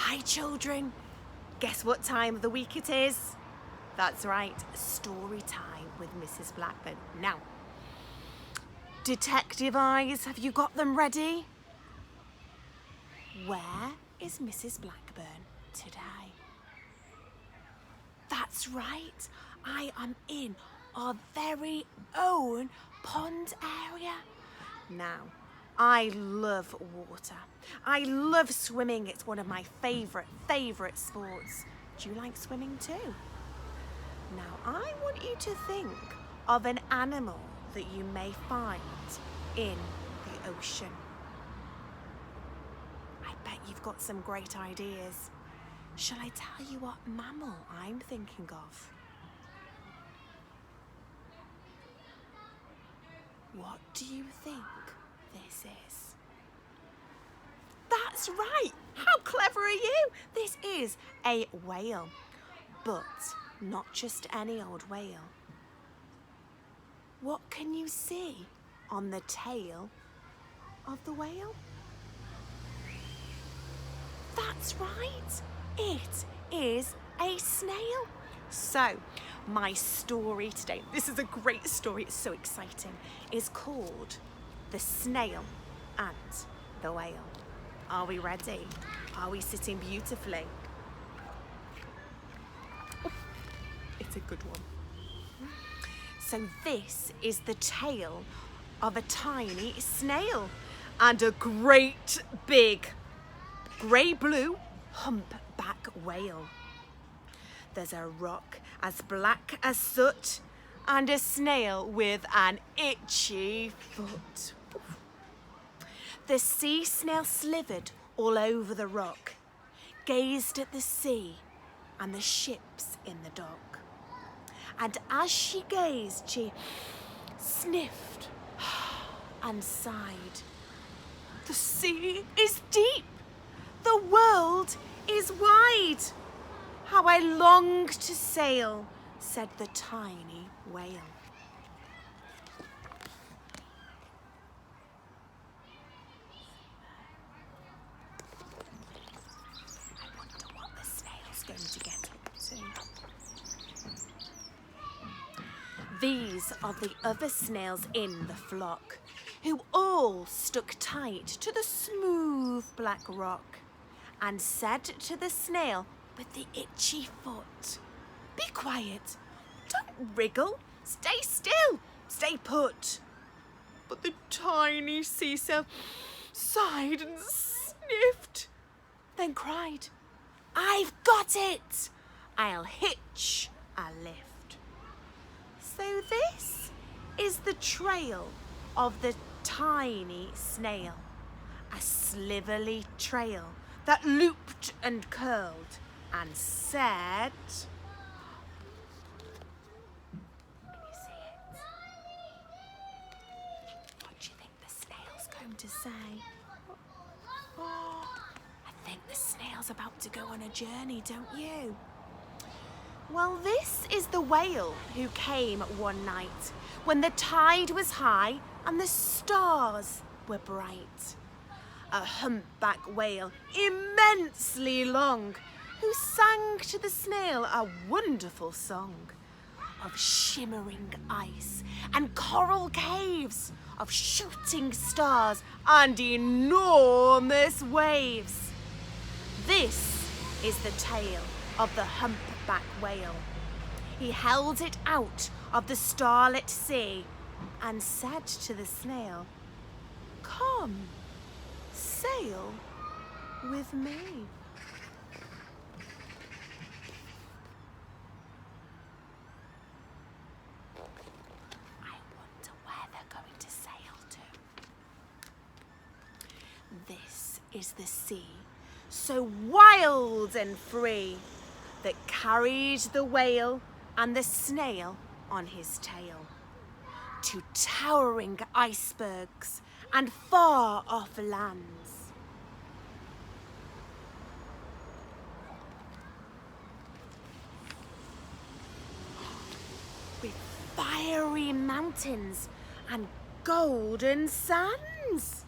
Hi children, guess what time of the week it is? That's right, story time with Mrs. Blackburn. Now, detective eyes, have you got them ready? Where is Mrs. Blackburn today? That's right, I am in our very own pond area. Now, I love water. I love swimming. It's one of my favourite sports. Do you like swimming too? Now, I want you to think of an animal that you may find in the ocean. I bet you've got some great ideas. Shall I tell you what mammal I'm thinking of? What do you think this is? That's right! How clever are you? This is a whale, but not just any old whale. What can you see on the tail of the whale? That's right! It is a snail. So, my story today, this is a great story, it's so exciting, is called The Snail and the Whale. Are we ready? Are we sitting beautifully? Oh, it's a good one. So this is the tale of a tiny snail and a great big grey-blue humpback whale. There's a rock as black as soot and a snail with an itchy foot. The sea snail slithered all over the rock, gazed at the sea and the ships in the dock. And as she gazed, she sniffed and sighed. The sea is deep, the world is wide. How I long to sail, said the tiny whale. I wonder what the snail's going to get up to. These are the other snails in the flock, who all stuck tight to the smooth black rock and said to the snail with the itchy foot, "Be quiet, don't wriggle, stay still, stay put." But the tiny sea snail sighed and sniffed, then cried, "I've got it! I'll hitch a lift." So this is the trail of the tiny snail, a slivery trail that looped and curled and said, can you see it? What do you think the snail's going to say? Oh, I think the snail's about to go on a journey, don't you? Well, this is the whale who came one night when the tide was high and the stars were bright. A humpback whale, immensely long, who sang to the snail a wonderful song of shimmering ice and coral caves, of shooting stars and enormous waves. This is the tale of the humpback whale. He held it out of the starlit sea and said to the snail, "Come, sail with me." I wonder where they're going to sail to. This is the sea, so wild and free, that carried the whale and the snail on his tail to towering icebergs and far off lands. With fiery mountains and golden sands.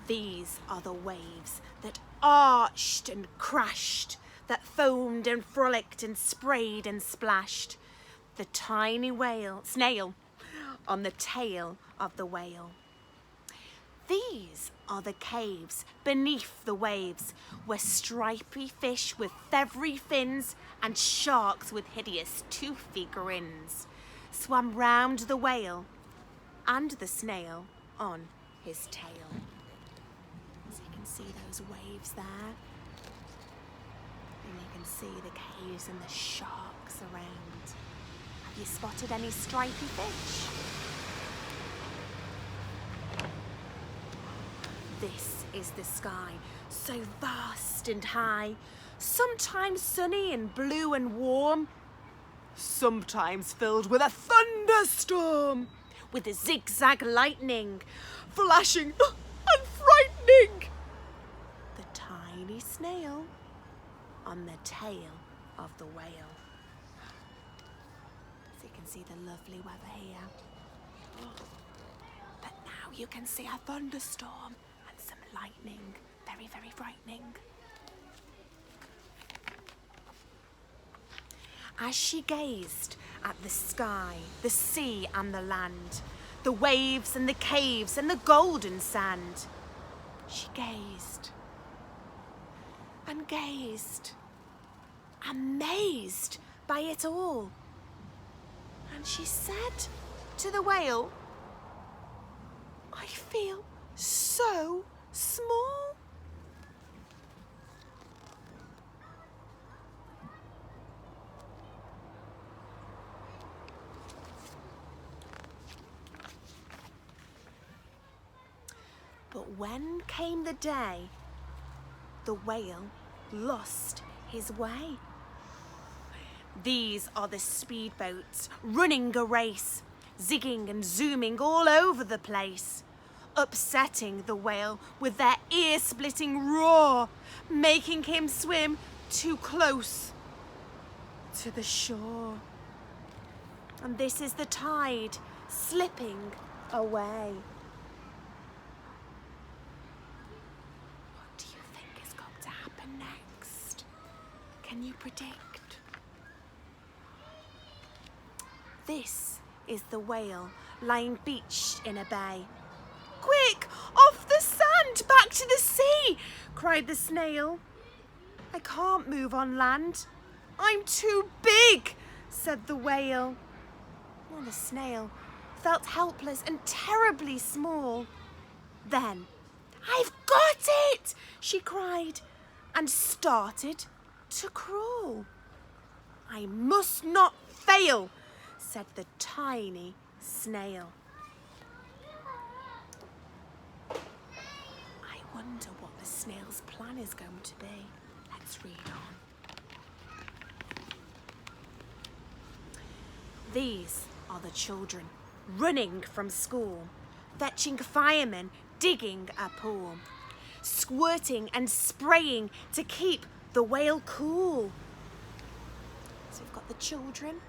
These are the waves that arched and crashed, that foamed and frolicked and sprayed and splashed. The tiny snail on the tail of the whale. These are the caves beneath the waves, where stripy fish with feathery fins and sharks with hideous toothy grins swam round the whale and the snail on his tail. So you can see those waves there, and you can see the caves and the sharks around. Have you spotted any stripy fish? This is the sky, so vast and high, sometimes sunny and blue and warm, sometimes filled with a thunderstorm, with a zigzag lightning, flashing and frightening. The tiny snail on the tail of the whale. So you can see the lovely weather here. But now you can see a thunderstorm and some lightning. Very, very frightening. As she gazed at the sky, the sea and the land, the waves and the caves and the golden sand, she gazed and gazed, amazed by it all. And she said to the whale, "I feel so small." But when came the day, the whale lost his way. These are the speedboats running a race, zigging and zooming all over the place, upsetting the whale with their ear-splitting roar, making him swim too close to the shore. And this is the tide slipping away. What do you think is going to happen next? Can you predict? This is the whale lying beached in a bay. "Quick, off the sand, back to the sea!" cried the snail. "I can't move on land. I'm too big," said the whale. Well, the snail felt helpless and terribly small. Then, "I've got it!" she cried, and started to crawl. "I must not fail," said the tiny snail. I wonder what the snail's plan is going to be. Let's read on. These are the children running from school, fetching firemen, digging a pool, squirting and spraying to keep the whale cool. So we've got the children,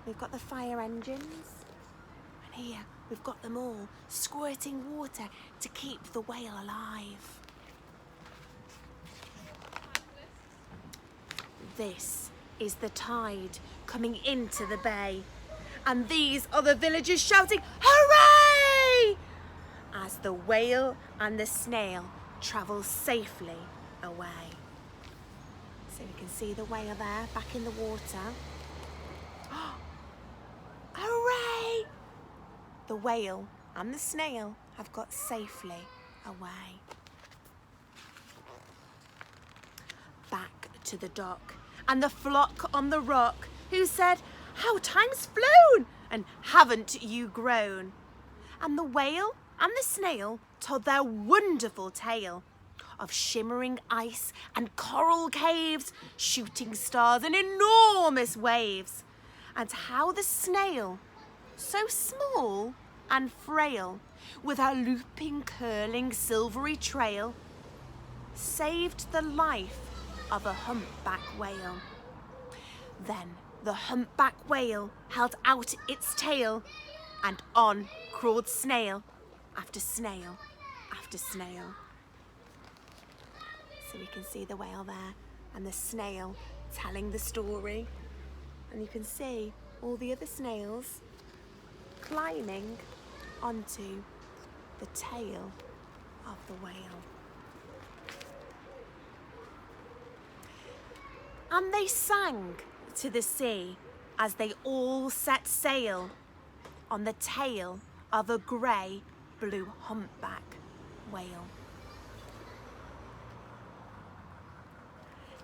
we've got the fire engines, and here we've got them all squirting water to keep the whale alive. This is the tide coming into the bay, and these are the villagers shouting, "Hooray!" as the whale and the snail travel safely away. So you can see the whale there, back in the water. Hooray! The whale and the snail have got safely away. Back to the dock, and the flock on the rock, who said, "How time's flown, and haven't you grown?" And the whale and the snail told their wonderful tale of shimmering ice and coral caves, shooting stars and enormous waves, and how the snail, so small and frail, with her looping, curling, silvery trail, saved the life of a humpback whale. Then the humpback whale held out its tail, and on crawled snail after snail after snail. So we can see the whale there and the snail telling the story. And you can see all the other snails climbing onto the tail of the whale. And they sang to the sea as they all set sail on the tail of a grey blue humpback whale.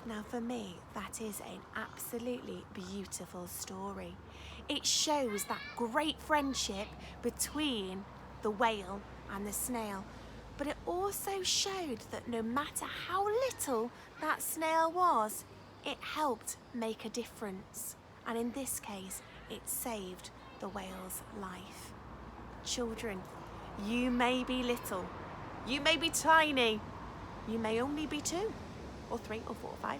Now for me, that is an absolutely beautiful story. It shows that great friendship between the whale and the snail, but it also showed that no matter how little that snail was, it helped make a difference. And in this case, it saved the whale's life. Children, you may be little, you may be tiny, you may only be 2 or 3 or 4 or 5,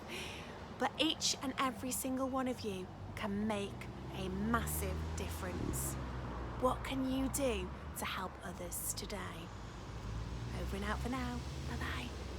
but each and every single one of you can make a massive difference. What can you do to help others today? Over and out for now. Bye-bye.